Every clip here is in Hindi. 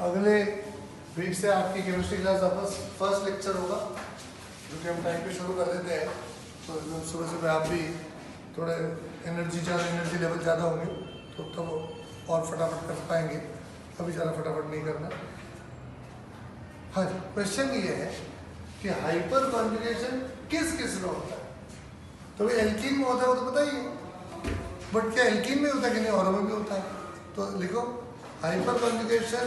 अगले वीक से आपकी केमिस्ट्री क्लास वापस फर्स्ट लेक्चर होगा, जो कि हम टाइम पे शुरू कर देते हैं। तो सुबह सुबह आप भी थोड़े एनर्जी लेवल ज़्यादा होंगे तो तब और फटाफट कर पाएंगे। अभी ज़्यादा फटाफट नहीं करना। हाँ जी, क्वेश्चन ये है कि हाइपर कॉन्जुगेशन किस किस में होता है। तो एल्कीन में होता है वो तो पता ही है, बट क्या एल्कीन में होता है कि नहीं, औरों में भी होता है। तो लिखो हाइपर कॉन्जुगेशन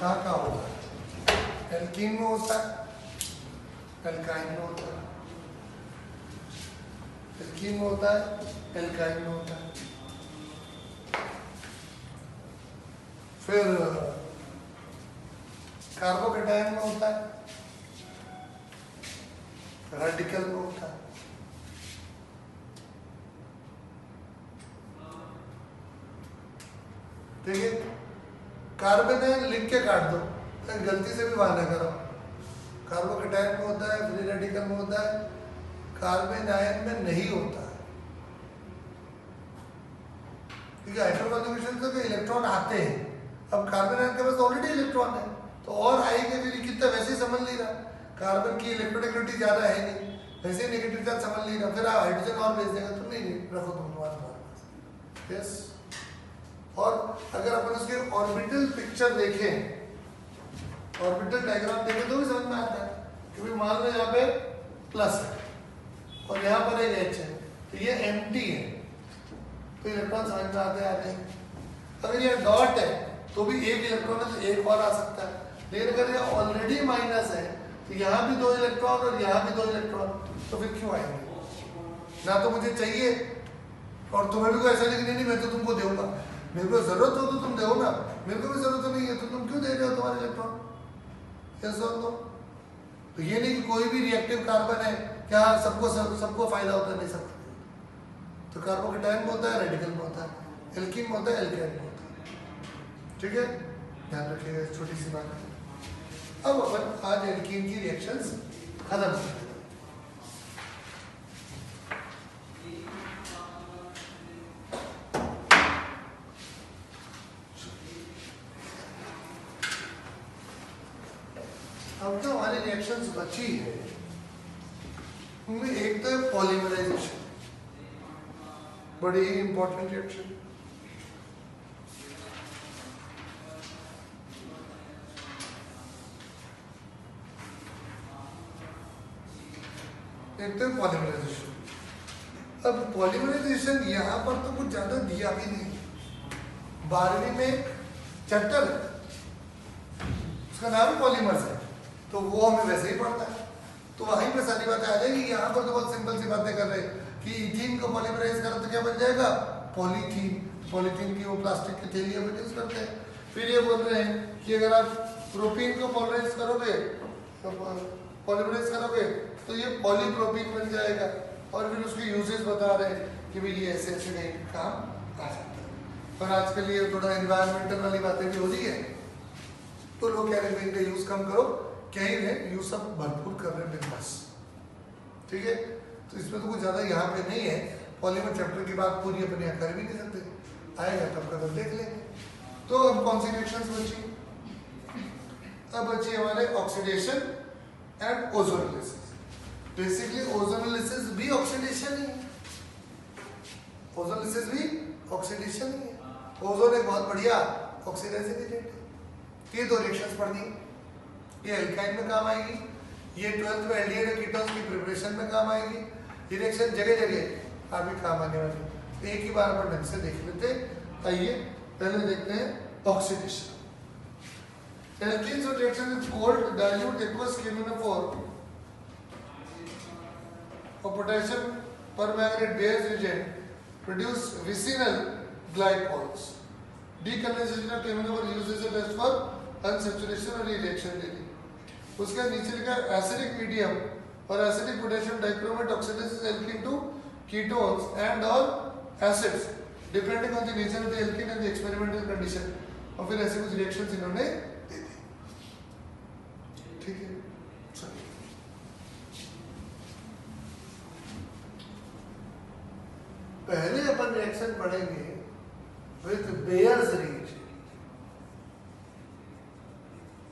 कहाँ होता है। एल्कीन में होता है, एल्काइन में होता है, एल्कीन में होता है, एल्काइन में होता है। फिर कार्बोकेटायन में होता है, रेडिकल में होता है। ठीक है, कार्बोकेटायन लिख के काट दो, तो गलती से भी बहाना करो। कार्बोकेटायन में होता है, फ्री रेडिकल में होता है, कार्बन आयन में नहीं होता है। ठीक है, हाइपर कॉन्जुगेशन से इलेक्ट्रॉन आते हैं। अब कार्बन आयन के पास ऑलरेडी इलेक्ट्रॉन है, तो और आएंगे भी कितना, वैसे ही समझ नहीं रहा। कार्बन की इलेक्ट्रोनेगेटिविटी ज्यादा है नहीं, वैसे ही नेगेटिव चार्ज समझ नहीं रहा। फिर आप हाइड्रोजन और भेज देगा तो नहीं रखो तुम तुम्हारे पास। यस, और अगर अपन उसके ऑर्बिटल पिक्चर देखें, ऑर्बिटल डायग्राम देखें, तो भी समझ में आता है। क्योंकि मान लो यहाँ पे प्लस है और यहाँ पर एक एच है, तो ये एम्प्टी है, तो इलेक्ट्रॉन समझ में आते हैं। अगर ये डॉट है तो भी एक इलेक्ट्रॉन है, तो एक और आ सकता है। लेकिन अगर ये ऑलरेडी माइनस है, तो यहाँ भी 2 इलेक्ट्रॉन और यहाँ भी 2 इलेक्ट्रॉन, तो फिर क्यों आएंगे। ना तो मुझे चाहिए और तुम्हें भी कोई ऐसा नहीं, नहीं मैं तो तुमको दूंगा, मेरे को जरूरत हो तो तुम दो ना, मेरे को भी जरूरत नहीं है तो तुम क्यों दे रहे हो तुम्हारे इलेक्ट्रॉन। यस और नो। तो ये नहीं कि कोई भी रिएक्टिव कार्बन है क्या सबको फायदा होता है, नहीं सकता। तो कार्बोकेटायन में होता है, रेडिकल में होता है, एल्कीन में होता है, एल्काइन में होता है। ठीक है, ध्यान रखिएगा, छोटी सी बात है। अब अपन आज एल्कीन की रिएक्शंस खत्म करते हैं। अब जो हमारी रिएक्शंस बची है उनमें एक तो है पॉलीमराइजेशन, बड़ी ही इंपॉर्टेंट रिएक्शन। एक तो पॉलीमराइजेशन। अब पॉलीमराइजेशन यहाँ पर तो कुछ ज्यादा दिया भी नहीं। 12वीं में एक चैप्टर है, उसका नाम पॉलीमर्स है, तो वो हमें वैसे ही पढ़ता है, तो वहीं पे सारी बातें आ जाएगी। यहाँ पर तो बहुत सिंपल सी बातें कर रहे हैं कि इथीन को पॉलीमराइज करो तो क्या बन जाएगा, पॉलीथीन। पॉलीथीन की वो प्लास्टिक की थैली हम यूज करते हैं। फिर ये बोल रहे हैं कि अगर आप प्रोपीन को पॉलीमराइज करोगे तो ये पॉलीप्रोपीन बन जाएगा। और फिर उसके यूजेस बता रहे हैं कि भाई ये ऐसे ऐसे नहीं काम आ सकता है। पर आजकल ये थोड़ा एनवायरमेंटल वाली बातें भी हो रही है, तो लोग कह रहे हैं इनका यूज कम करो, क्या ही रहे यूज सब भरपूर कर रहे हैं बस। ठीक है, तो इसमें तो कुछ ज्यादा यहाँ पे नहीं है। पॉलीमर चैप्टर की बात पूरी अपने यहाँ कर भी नहीं सकते, आएगा तब कदम देख लेंगे। तो अब कौन सी रिएक्शंस बची, अब बची हमारे oxidation and ozonolysis. Basically ozonolysis भी ऑक्सीडेशन ही है, ओजोनोलिसिस भी ऑक्सीडेशन ही है। ओजोन एक बहुत बढ़िया ऑक्सीडाइजिंग एजेंट है। ये 2 रिएक्शंस पढ़नी, ये एल्काइन में काम आएगी, ये 12th में एल्डिहाइड और कीटोन्स की प्रिपरेशन में काम आएगी। ये रिएक्शन जगह जगह काफी काम आने वाली। एक ही बार अपन ढंग से देख लेते। आइए पहले देखते हैं oxidation. Alkenes with reaction with cold dilute aqueous KMnO4 or potassium permanganate based reagent produce vicinal glycols. Decondensation of KMnO4 uses a test for unsaturation और reaction के लिए। उसके नीचे लिखा है acidic medium और acidic potassium dichromate oxidizes alkene to ketones and or acids depending on the nature of the alkene and the experimental condition। और फिर ऐसे कुछ reactions इन्होंने ठीक है। पहले अपन रिएक्शन पढ़ेंगे with Bayer's reagent,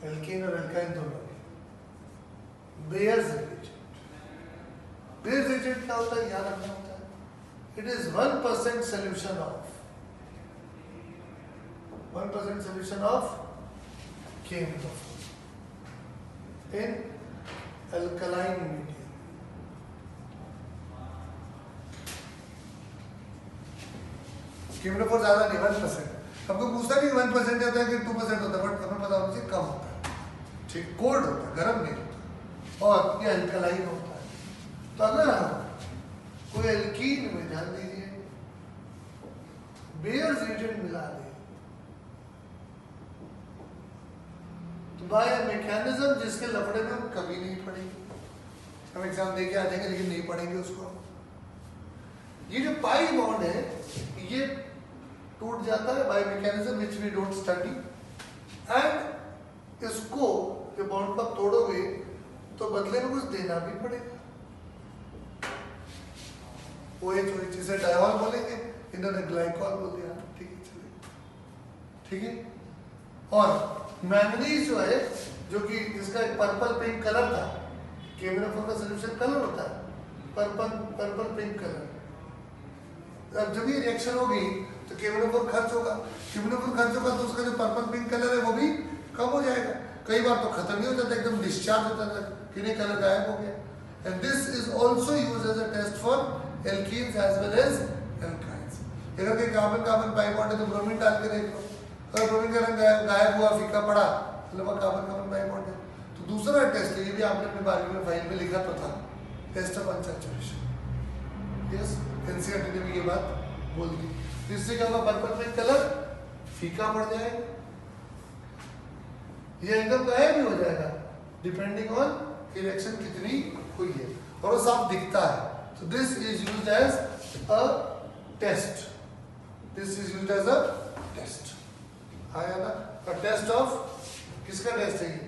एल्कीन और एल्काइन दोनों Bayer's reagent. Bayer's reagent क्या होता है, याद रखना होता है. It is 1% solution of 1% solution of cheminophore in alkaline medium. cheminophore ज्यादा नहीं, 1%. हमको पूछता नहीं 1% होता है कि 2% होता है, बट हमें पता होना चाहिए कम होता है. ठीक, कोल्ड होता है, गर्म नहीं होता, और ये अल्कलाइन होता है. तो अगर हम कोई एल्कीन में, ध्यान दीजिए, बेयर्स एजेंट मिला दें, तो बाय मैकेनिज्म जिसके लफड़े में हम कभी नहीं पढ़ेंगे. हम एग्जाम दे के आ जाएंगे लेकिन नहीं पढ़ेंगे उसको. ये जो पाई बॉन्ड है ये टूट जाता है by mechanism which we don't study, and इसको ये बॉन्ड को तोड़ोगे तो बदले में कुछ देना भी पड़ेगा. OH जिसे डायॉल बोलेंगे, इन्होंने ग्लाइकॉल बोल दिया. ठीक है, चलिए, ठीक है. और मैंगनीज जो है, जो कि जिसका एक पर्पल पिंक कलर था, केमिनोफोर का सोल्यूशन कलर होता है पर्पल पिंक कलर. अब जब ये रिएक्शन होगी तो केमिनोफोर खर्च होगा. केमिनोफोर खर्च होगा तो उसका जो पर्पल पिंक कलर है वो भी कम हो जाएगा. कई बार तो खत्म ही हो जाता है, एकदम डिस्चार्ज होता है कि नहीं, कलर गायब हो गया. And this is also use as a test for alkenes as well as alkynes. अगर कोई कार्बन बाई बॉन्ड है तो ब्रोमीन डाल के देख लो, अगर ब्रोमीन का रंग गायब हुआ, फीका पड़ा, मतलब वो कार्बन बाई बॉन्ड है. तो दूसरा टेस्ट, ये भी आपने अपने 12वीं में फाइल में लिखा तो था, test of unsaturation. Yes, NCERT ने भी ये बात बोल दी. इससे क्या होगा, पर्पल पिंक कलर फीका पड़ जाएगा, ये एकदम गायब भी हो जाएगा डिपेंडिंग ऑन रिएक्शन कितनी हुई है, और वो साफ दिखता है. So this is used as a test. This is used as a test. आया ना, a test of किसका टेस्ट है ये?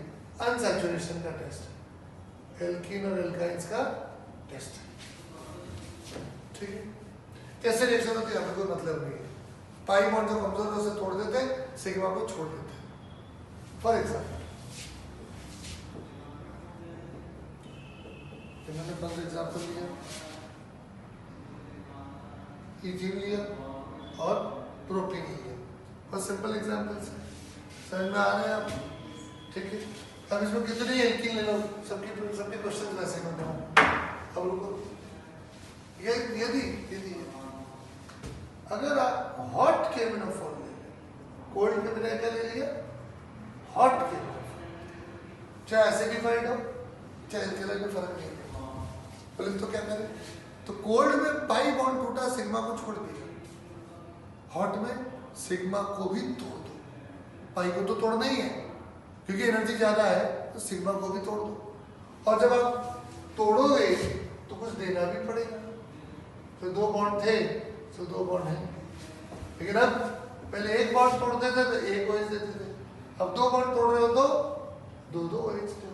अनसैचुरेशन का टेस्ट, एल्कीन और एल्काइंस का टेस्ट. ठीक है, कैसे रिएक्शन होती है हमें कोई मतलब नहीं है. पाई बॉन्ड जो कमजोर है उसे तोड़ देते हैं, सिग्मा को छोड़ देते हैं. फॉर एग्जाम्पल मैंने 15 एग्जाम्पल लिया, इथीन लिया और प्रोपीन लिया, बस सिंपल एग्जाम्पल्स है, समझ में आ रहे हैं आप. ठीक है, अब इसमें कितनी एल्कीन ले लो, सबके क्वेश्चन वैसे करने होंगे. अब रुको, यदि अगर आप हॉट केमिनोफोर ले लें, कोल्ड के बिना क्या ले लिया, हॉट केमिनोफोर, चाहे एसिडिफाइड हो चाहे एल्कलाइन में फर्क नहीं है. बोले तो क्या करें, तो कोल्ड में पाई बॉन्ड टूटा, सिग्मा को छोड़ दिया, हॉट में सिग्मा को भी तोड़ दो. पाई को तो तोड़ना ही है क्योंकि एनर्जी ज्यादा है, तो सिग्मा को भी तोड़ दो. और जब आप तोड़ोगे तो कुछ देना भी पड़ेगा. तो 2 बॉन्ड थे तो 2 बॉन्ड है, लेकिन अब पहले एक बॉन्ड तोड़ते थे तो एक OH देते थे, अब 2 बॉन्ड तोड़ रहे हो तो 2 OH दो.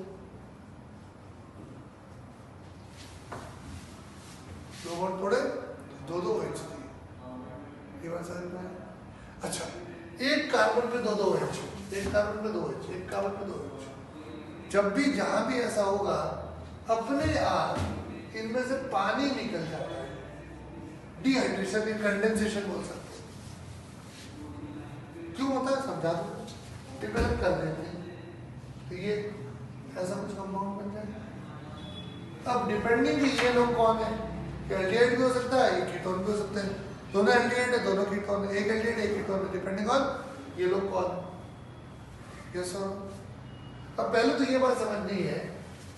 2 बॉन्ड तोड़े तो 2 OH दिए. ये बात समझ में आया. अच्छा, एक कार्बन पे 2 OH, एक कार्बन पे 2 OH, एक कार्बन पे 2 OH. जब भी जहां भी ऐसा होगा, अपने आप इनमें से पानी निकल जाता है. डिहाइड्रेशन या कंडेंसेशन बोल सकते हैं. क्यों होता है समझा दो, डेवलप कर देते हैं तो ये ऐसा कुछ कंपाउंड बन जाएगा. अब डिपेंडिंग कि ये लोग कौन है, एल्डिहाइड भी हो सकता है, एक कीटोन भी हो सकते हैं. दोनों एल्डिहाइड है, दोनों कीटोन है, एक एल्डिहाइड एक कीटोन है, डिपेंडिंग ऑन ये लोग कौन है. यस और अब पहले तो ये बात समझनी है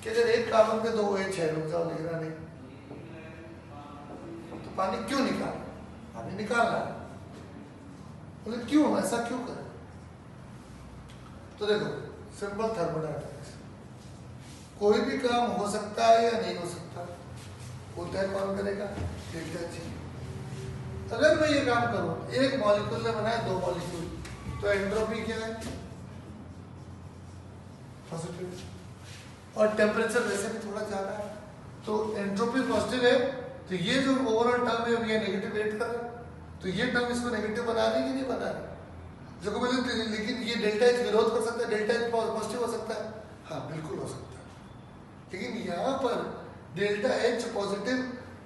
कि अगर एक कार्बन पे 2 OH है, रुक जाओ लिखना नहीं, तो पानी क्यों निकाल, पानी निकाल रहा है, बोले क्यों, ऐसा क्यों करें. तो देखो, सिंपल थर्मोडायनामिक्स, कोई भी काम हो सकता है या नहीं हो सकता, होता है कौन करेगा, देखना चाहिए. अगर मैं ये काम करूं, एक मॉलिक्यूल ने बनाया 2 मॉलिक्यूल, तो एंट्रोपी क्या है, पॉजिटिव, और टेम्परेचर वैसे भी थोड़ा ज्यादा है, तो एंट्रोपी पॉजिटिव है, तो ये जो ओवरऑल टर्म है ये नेगेटिव 8 कर रहा है. तो ये टर्म इसको नेगेटिव बना रही है कि नहीं बना रही? जो बोले तो लेकिन ये डेल्टा एच विरोध कर सकता है, डेल्टा एच पॉजिटिव हो सकता है, हाँ बिल्कुल हो सकता है। लेकिन यहाँ पर डेल्टा एच पॉजिटिव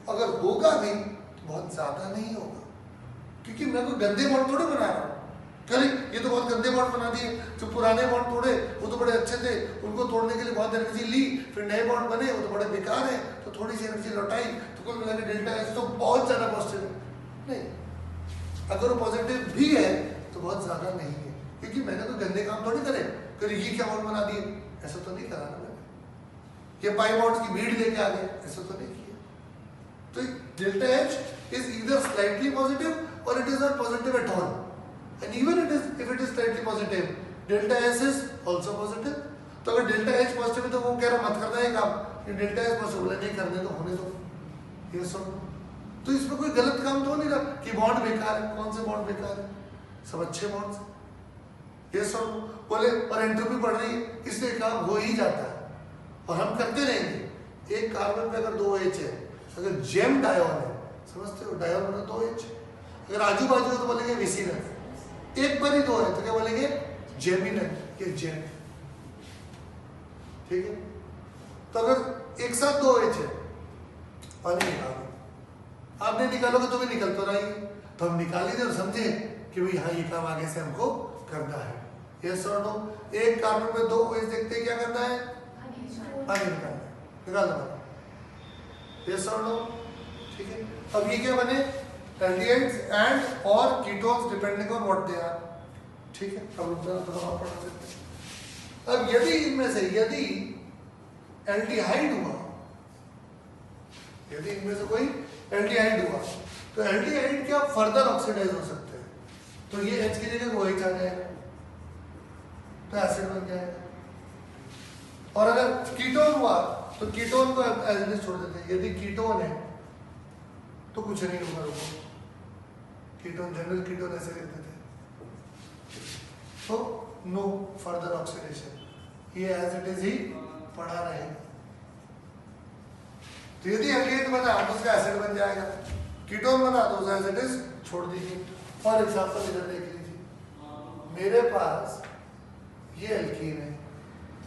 अगर होगा भी तो बहुत ज्यादा नहीं होगा, क्योंकि मैं कोई गंदे बॉन्ड थोड़े बना रहा हूँ। कल ये तो बहुत गंदे बॉन्ड बना दिए, जो पुराने बॉन्ड तोड़े वो तो बड़े अच्छे थे, उनको तोड़ने के लिए बहुत एनर्जी ली, फिर नए बॉन्ड बने वो तो बड़े बेकार है, तो थोड़ी सी एनर्जी लौटाई, तो कुल मिला के डेल्टा एच तो बहुत ज्यादा पॉजिटिव है। नहीं, अगर वो पॉजिटिव भी है तो बहुत ज्यादा नहीं है, क्योंकि मैंने कोई गंदे काम थोड़ी करे, फिर ये क्या बॉन्ड बना दिए, ऐसा तो नहीं करा ना मैंने। ये पाई बॉन्ड्स की भीड़ लेके आ गए, ऐसा तो नहीं किया। तो delta H is either slightly positive or it is not positive at all, and even if it is slightly positive, delta S is also positive। तो अगर delta H पॉजिटिव है तो वो कह रहा मत करना है काम, ये delta S पॉजिटिव बोला नहीं करने तो होने दो, ये सुन। तो इसमें कोई गलत काम तो नहीं रहा कि बॉन्ड बेकार है, कौन से बॉन्ड बेकार है, सब अच्छे बॉन्ड्स हैं, ये सुन बोले। और एंट्रोपी बढ़ रही है इसलिए काम हो ही जाता है, और हम करते रहेंगे। एक कार्बन पे अगर 2 H है, अगर जेम डायोन है, समझते हो, डायोन में 2 H, अगर आजू बाजू है तो बोलेंगे विसिनस, एक पर ही 2 है तो क्या बोलेंगे जेमिनस, ये जेम, ठीक है। तो अगर एक साथ 2 H है, पानी निकालो, आपने निकालोगे तो भी निकल तो रही, तो हम निकाल ही दे और समझे कि भाई हाँ ये काम आगे से हमको करना है। यस और नो? एक कार्बन में 2 OH देखते हैं, क्या करना है, पानी निकालना है, निकाल दो। यस और नो? ठीक है। अब ये क्या बने, एल्डिहाइड्स एंड और ketones depending on what they are, ठीक है। अब रुक जाओ, थोड़ा और पढ़ लेते हैं। अब यदि इनमें से यदि एल्डिहाइड हुआ, यदि इनमें से कोई एल्डिहाइड हुआ, तो एल्डिहाइड क्या फर्दर ऑक्सीडाइज हो सकते हैं, तो ये H की जगह OH आ जाएगा, तो एसिड बन जाएगा। और अगर कीटोन हुआ तो कीटोन को एज इट इज छोड़ देते हैं। यदि कीटोन है तो कुछ नहीं होगा, रुको, कीटोन जनरल कीटोन ऐसे कहते थे, तो नो फर्दर ऑक्सीडेशन, ये एज इट इज ही पड़ा रहेगा। तो यदि एल्डिहाइड बना तो उसका एसिड बन जाएगा, कीटोन बना तो उसका एज इट इज छोड़ दीजिए। फॉर एग्जांपल इधर देख लीजिए, मेरे पास ये एल्कीन है,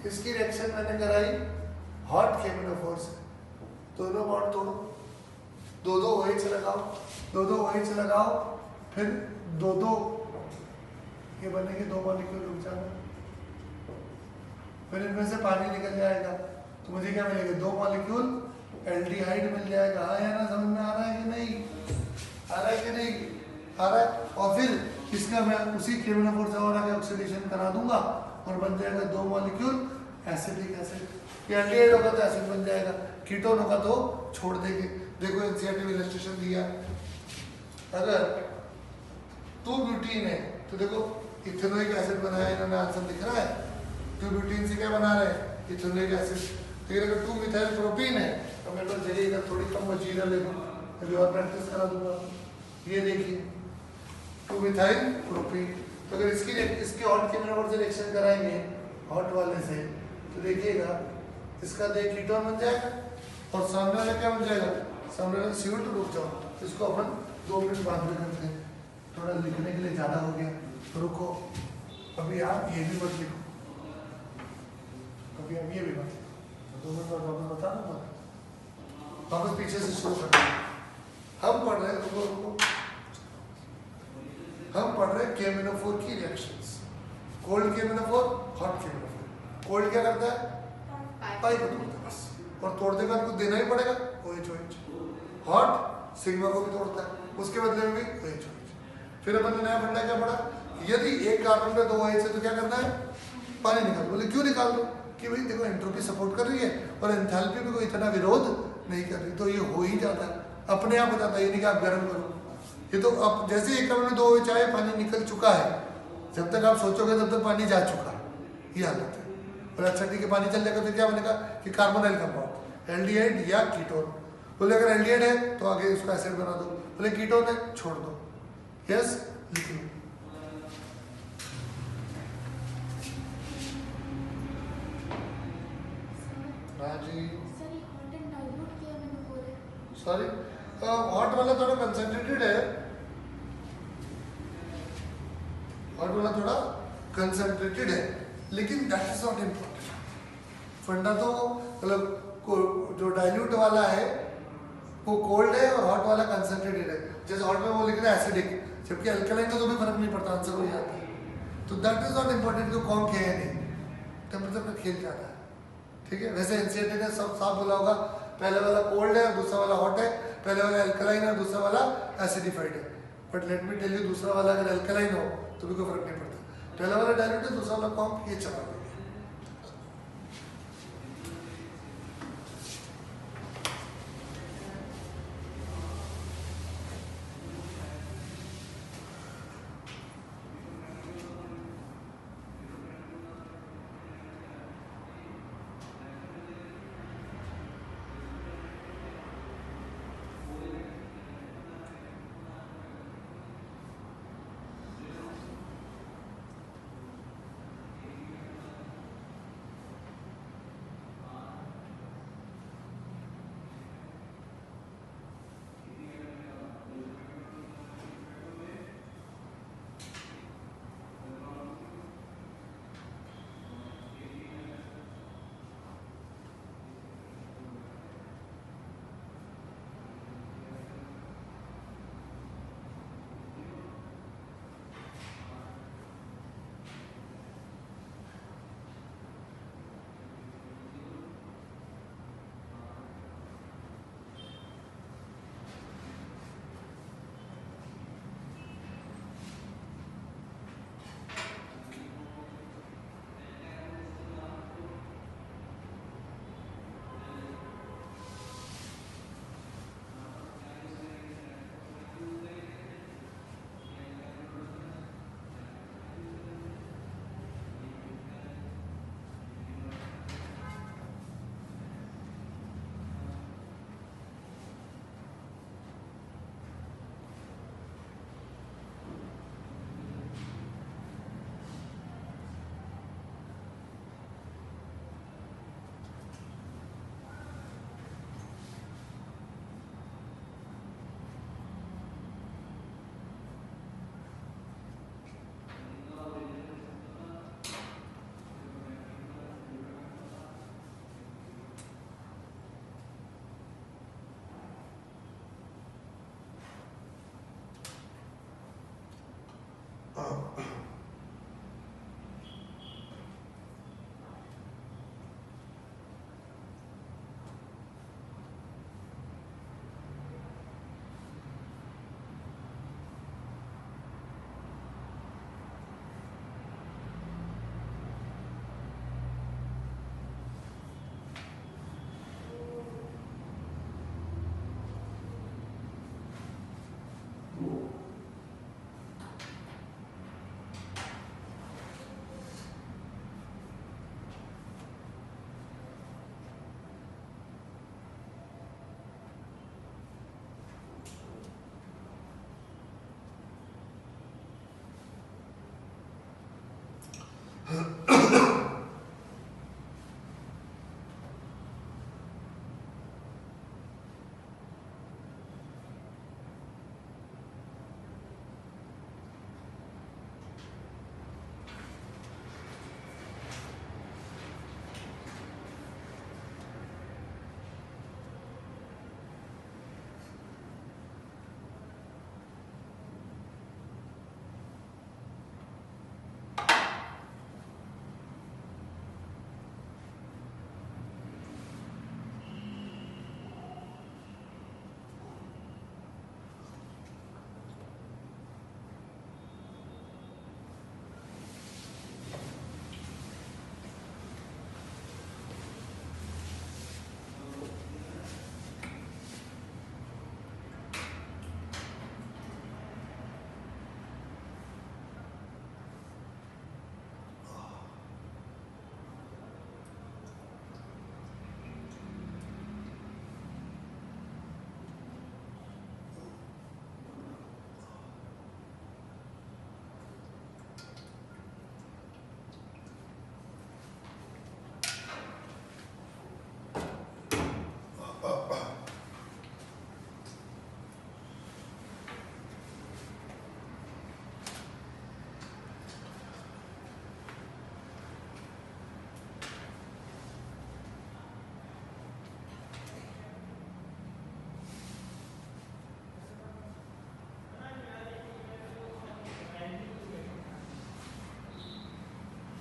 इसकी रिएक्शन मैंने कराई हॉट केमिनोफोर से, दोनों बॉन्ड तोड़ो, 2-2 OH लगाओ, 2-2 OH लगाओ, फिर 2-2 ये बनेंगे, 2 मॉलिक्यूल रुक जाना, फिर इनमें से पानी निकल जाएगा, तो मुझे क्या मिलेगा, 2 मॉलिक्यूल एल्डिहाइड मिल जाएगा। हाँ या ना, समझ में आ रहा है कि नहीं, आ रहा है कि नहीं आ रहा है। और फिर इसका मैं उसी केमिनोफोर से और आगे ऑक्सीडेशन करा दूंगा और बन जाएगा 2 मॉलिक्यूल एसिटिक एसिड। ये एल्डिहाइड होगा तो एसिड बन जाएगा, कीटोन होगा तो छोड़ देंगे। देखो एनसीईआरटी में इलस्ट्रेशन दिया, अगर 2 ब्यूटीन है तो देखो इथेनोइक एसिड बनाया इन्होंने, आंसर दिख रहा है, 2 ब्यूटीन से क्या बना रहे हैं, इथेनोइक एसिड। तो अगर 2 मिथाइल प्रोपीन है तो मेरे पास जगह इधर थोड़ी कम बची रहा, देखो अभी और प्रैक्टिस करा दूंगा। ये देखिए 2 मिथाइल प्रोपीन, तो अगर इसके हॉट केमिनोफोर से रिएक्शन कराएंगे हॉट वाले से, तो देखिएगा इसका देख कीटोन बन जाएगा और सामने वाला क्या बन जाएगा, सामने वाला CO2। रुक जाओ, इसको अपन 2 मिनट बाद में करते हैं, थोड़ा लिखने के लिए ज़्यादा हो गया, तो रुको, अभी आप ये भी मत लिखो, अभी आप ये भी मत, 2 मिनट बाद वापस बता दूँ, वापस पीछे से शुरू करते हैं। हम पढ़ रहे हैं, रुको, हम पढ़ रहे हैं केमिनोफोर की रिएक्शंस, कोल्ड केमिनोफोर, हॉट केमिनोफोर। कोल्ड क्या करता है, पाई को तोड़ता है बस, और तोड़ने का कुछ देना ही पड़ेगा, OH। हॉट सिग्मा को भी तोड़ता है, उसके बदले में भी OH। फिर अपन ने नया फंडा क्या पढ़ा, यदि एक कार्बन पे 2 OH है तो क्या करना है, पानी निकाल। बोले क्यों निकाल दो, कि भाई देखो एंट्रोपी सपोर्ट कर रही है और एंथैल्पी भी कोई इतना विरोध नहीं कर रही, तो ये हो ही जाता है, अपने आप हो जाता है, ये नहीं कि आप गर्म करो। ये तो अब जैसे एक कार्बन में 2 OH आए, पानी निकल चुका है, जब तक आप सोचोगे तब तक पानी जा चुका है, ये हालत है। और अच्छा ठीक है, पानी चल जाएगा तो क्या बनेगा कि कार्बोनाइल कंपाउंड, एल्डिहाइड या कीटोन। बोले अगर एल्डिहाइड है तो आगे उसका एसिड बना दो, बोले कीटोन है छोड़ दो। यस लिखिए, सॉरी हॉट वाला थोड़ा कंसंट्रेटेड है, हॉट वाला थोड़ा कंसंट्रेटेड है, लेकिन दैट इज नॉट इम्पोर्टेंट। फंडा तो मतलब जो डाइल्यूट वाला है वो कोल्ड है और हॉट वाला कंसंट्रेटेड है। जैसे हॉट में वो लिख रहा है एसिडिक, जबकि अल्कलाइन का तो भी फर्क नहीं पड़ता, आंसर वही आता है। तो दैट इज नॉट इम्पोर्टेंट कि कौन क्या है नहीं, टेम्परेचर पे खेल जाता है, ठीक है। वैसे एनसीईआरटी ने सब साफ बोला होगा, पहले वाला कोल्ड है और दूसरा वाला हॉट है, पहले वाला अल्कलाइन है और दूसरा वाला एसिडिफाइड है। But let me tell you, दूसरा वाला अगर अल्कलाइन हो तो भी कोई फर्क नहीं पड़ता, पहला वाला डाइल्यूट है, दूसरा वाला कॉम्प, ये चला गया।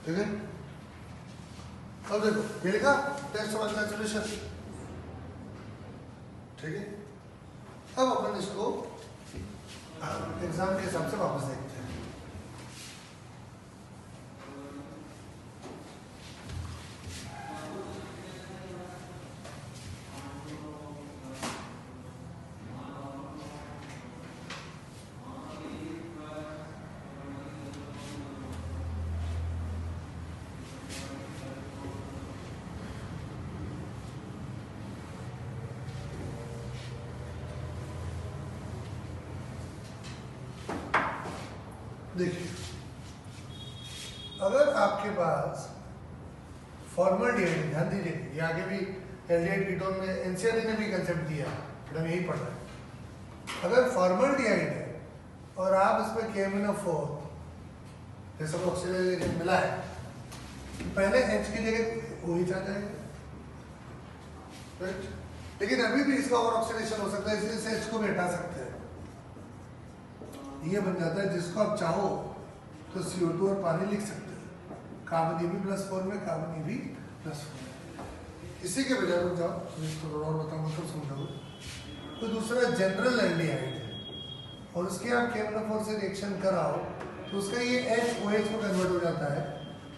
ठीक है। अब देखो ये लिखा टेस्ट वन का सॉल्यूशन, ठीक है। अब अपन इसको एग्जाम के हिसाब से वापस देखते हैं। देखिए, अगर आपके पास फॉर्मल डीआईडी, ध्यान दीजिए ये आगे भी एल्डिहाइड कीटोन में एनसीईआरटी ने भी कंसेप्ट दिया, हम यही पढ़ रहे हैं। अगर फॉर्मल डीआईडी है और आप इसमें KMnO4 जैसा ऑक्सीजन मिला है, पहले H की जगह OH आ जाएगा, राइट। लेकिन अभी भी इसका और ऑक्सीडेशन हो सकता है, इसलिए से H को भी हटा सकते हैं। ये बन जाता है, जिसको आप चाहो तो CO2 और पानी लिख सकते हैं, कार्बन Eb+4 में, कार्बन Eb+4। इसी के बजाय रुक जाओ, इसको और बताऊंगा तब समझाओ। तो दूसरा जनरल एल्डिहाइड है और उसके आप KMnO4 से रिएक्शन कराओ तो उसका ये H OH में कन्वर्ट हो जाता है,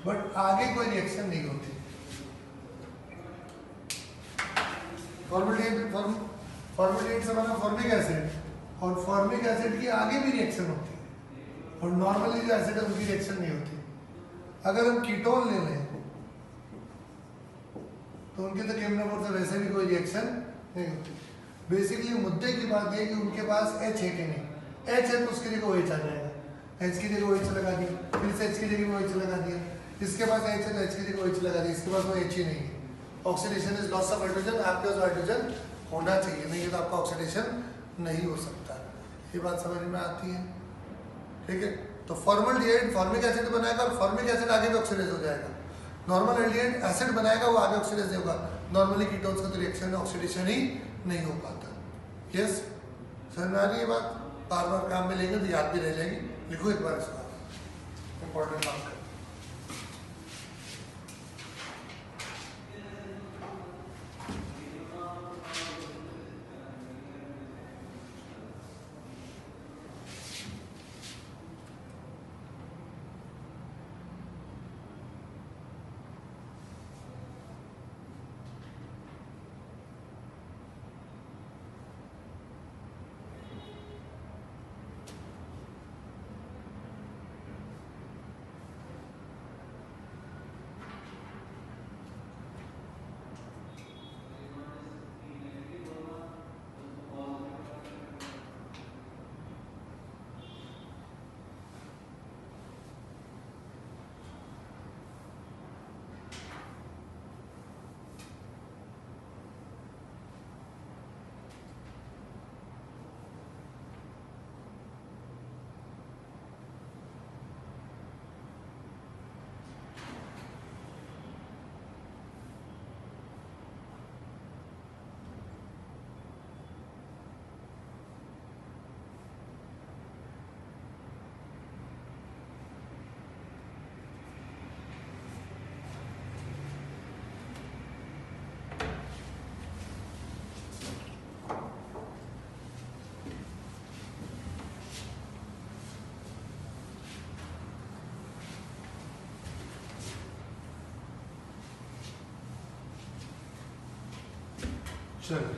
बट आगे कोई रिएक्शन नहीं होती। फॉर्मल्डिहाइड से बना फॉर्मिक एसिड, और फॉर्मिक एसिड की आगे भी रिएक्शन होती है, और नॉर्मली जो एसिड है उनकी रिएक्शन नहीं होती। अगर हम कीटोन ले लें तो उनके तो KMnO4 से वैसे भी कोई रिएक्शन नहीं होती। बेसिकली मुद्दे की बात यह है कि उनके पास H है कि नहीं। H है तो उसकी जगह OH आ जाएगा, H की जगह OH लगा दिया, फिर से H की जगह OH लगा दिया, इसके पास H है तो H की जगह OH लगा दिया, इसके पास कोई H ही नहीं है। Oxidation is loss of hydrogen, आपके पास हाइड्रोजन होना चाहिए, नहीं है तो आपका ऑक्सीडेशन नहीं हो सकता। ये बात समझ में आती है, ठीक है। तो फॉर्मल्डिहाइड फॉर्मिक एसिड बनाएगा और फॉर्मिक एसिड आगे भी ऑक्सीडाइज हो जाएगा। नॉर्मल एल्डिहाइड एसिड बनाएगा, वो आगे ऑक्सीडाइज नहीं होगा। नॉर्मली कीटोन्स का तो रिएक्शन में ऑक्सीडेशन ही नहीं हो पाता। यस, समझ में आ रही है बात? बार बार काम में लेंगे तो याद भी रह जाएगी। लिखो एक बार इसका इंपॉर्टेंट बात कर। चलिए,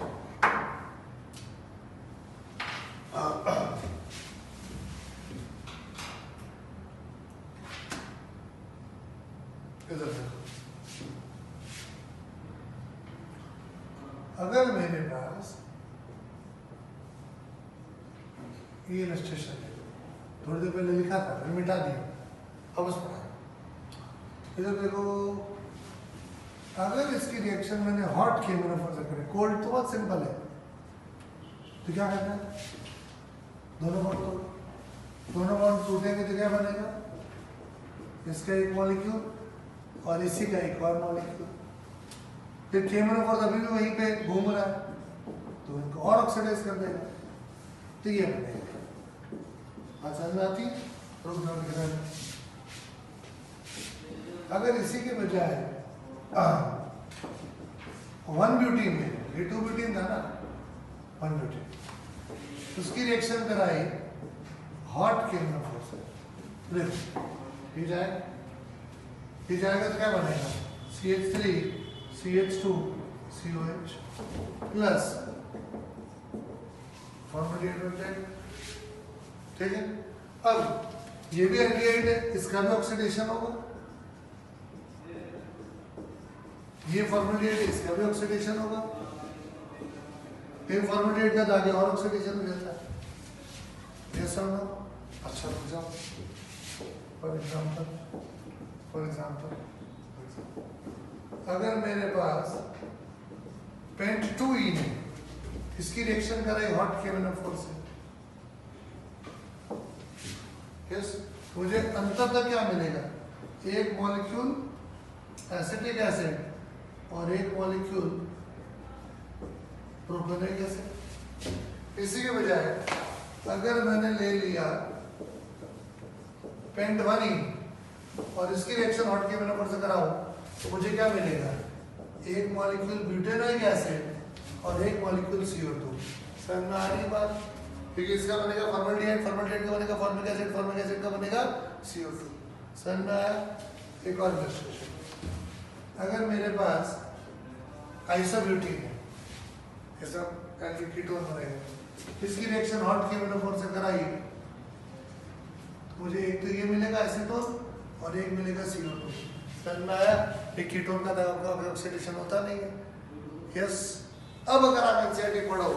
इधर देखो। अगर मेरे पास ये इलस्ट्रेशन है, थोड़ी देर पहले लिखा था फिर मिटा दिया, अब उस पर इधर देखो। अगर इसकी रिएक्शन मैंने हॉट KMnO4 से करें, कोल्ड तो बहुत सिंपल है, तो क्या करना है, दोनों बॉन्ड टूटेंगे तो क्या बनेगा, इसका एक मॉलिक्यूल और इसी का एक और मॉलिक्यूल। फिर KMnO4 अभी भी वहीं पे घूम रहा है तो इनको और ऑक्सीडाइज कर देगा, तो ये बनेगा। बात समझ में आती है? रुक जाओ, अगर इसी के बजाय 1 ब्यूटीन में, ये 2 ब्यूटीन था ना, 1 ब्यूटीन, उसकी रिएक्शन कराई हॉट KMnO4 से, देखो ये जाएगा तो क्या बनेगा, CH3 CH2 COH plus formaldehyde बन जाएगा। ठीक है, अब ये भी एल्डिहाइड है, इसका भी ऑक्सीडेशन होगा, ये फॉर्मल्डिहाइड है, इसका भी ऑक्सीडेशन होगा, ये फॉर्मल्डिहाइड का आगे और ऑक्सीडेशन हो जाता है। ये सब ना, अच्छा रुक जाओ, फॉर एग्जाम्पल अगर मेरे पास पेंट 2ene है, इसकी रिएक्शन कराई हॉट KMnO4 से, यस, मुझे अंततः क्या मिलेगा, एक मॉलिक्यूल एसिटिक एसिड और एक मॉलिक्यूल प्रोपेनिक एसिड। इसी के बजाय अगर मैंने ले लिया पेंट 1e और इसकी रिएक्शन हॉट KMnO4 से कराऊं तो मुझे क्या मिलेगा, एक मॉलिक्यूल ब्यूटेनोइक एसिड और एक मॉलिक्यूल CO2। समझ में आ रही बात, क्योंकि इसका बनेगा फॉर्मल्डिहाइड, फॉर्मल्डिहाइड का बनेगा फॉर्मिक एसिड, फॉर्मिक एसिड का बनेगा CO2। समझ में आया। एक और इलस्ट्रेशन, अगर मेरे पास आइसोब्यूटीन है, ये सब कीटोन बनेगा, इसकी रिएक्शन हॉट KMnO4 से कराई तो मुझे एक तो ये मिलेगा एसीटोन और एक मिलेगा CO2। समझ में आया। एक कीटोन का ऑक्सीडेशन होता नहीं है, यस। अब अगर आप एनसीईआरटी पढ़ो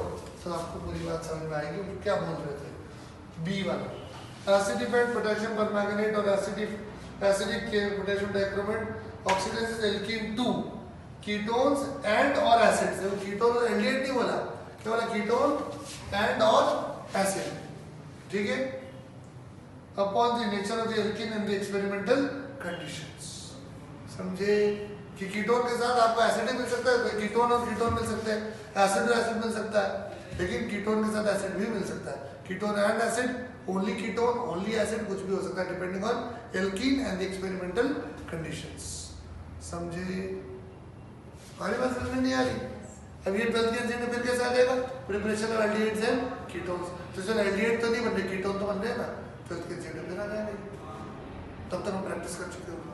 तो आपको पूरी बात समझ में आएगी कि क्या बोल रहे थे। B1 एसिडिफाइड पोटेशियम परमैंगनेट और acidic potassium dichromate oxidises alkene 2 ketones and और एसिड्स। देखो कीटोन और एल्डिहाइड नहीं बोला, क्या बोला, कीटोन एंड और एसिड। ठीक है, upon the nature of the alkene and the experimental conditions. समझे कि कीटोन के साथ आपको एसिड मिल सकता है, कीटोन और कीटोन मिल सकते हैं, एसिड और एसिड मिल सकता है, लेकिन कीटोन के साथ एसिड भी मिल सकता है। Ketone and acid, only ketone only acid, कुछ भी हो सकता है depending on alkene and the experimental conditions. समझे, हमारी बात समझ में नहीं आ रही। अब ये 12th के एनसीईआरटी में फिर कैसे आ जाएगा, preparation of aldehydes and ketones. तो चलो एल्डिहाइड तो नहीं बन रहे, कीटोन तो बन रहे हैं ना, 12th के एनसीईआरटी में आ जाएंगे, तब तक हम प्रैक्टिस कर चुके होंगे।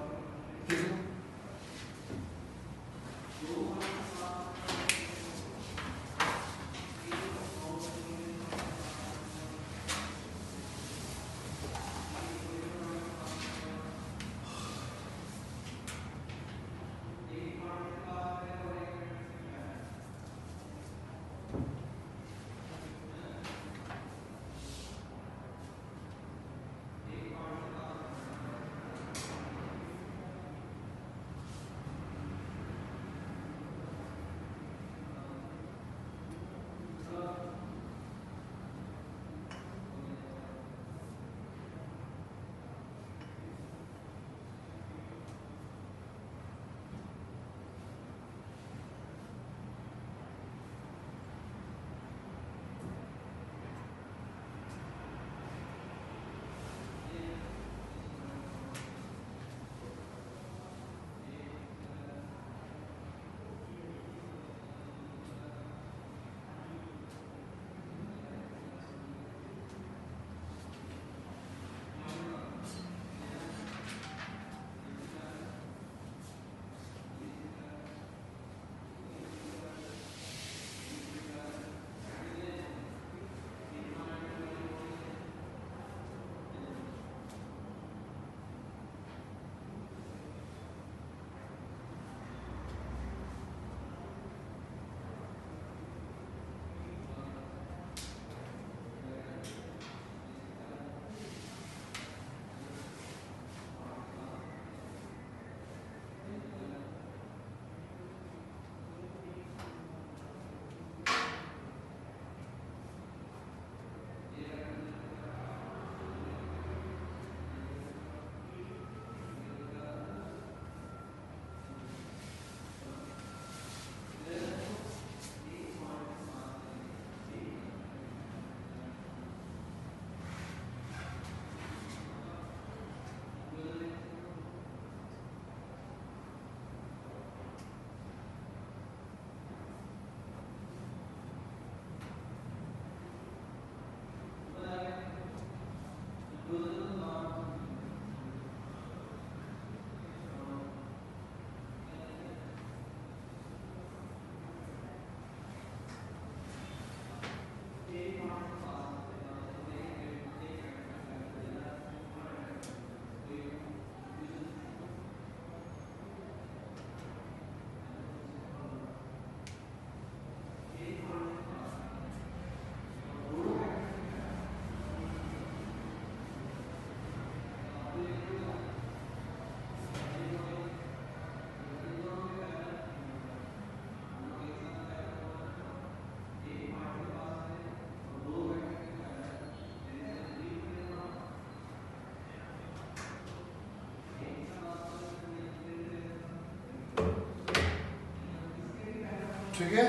ठीक है,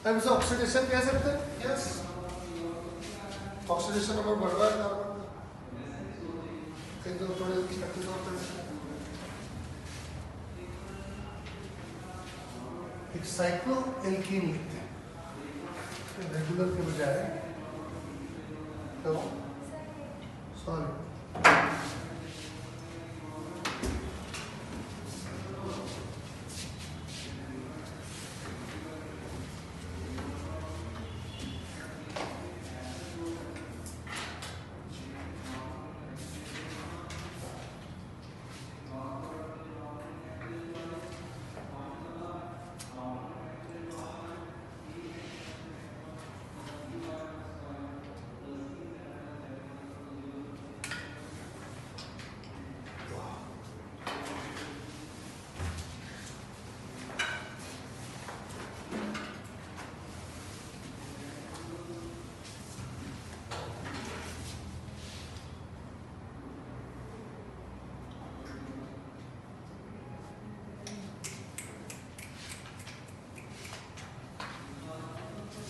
अब इसे ऑक्सीडेशन कह सकते हैं। यस, ऑक्सीडेशन नंबर बढ़ रहा है कार्बन का, कहीं तो थोड़े शक्ति तौर पर एक साइक्लो एल्कीन लिखते हैं रेगुलर के बजाय, तो सॉरी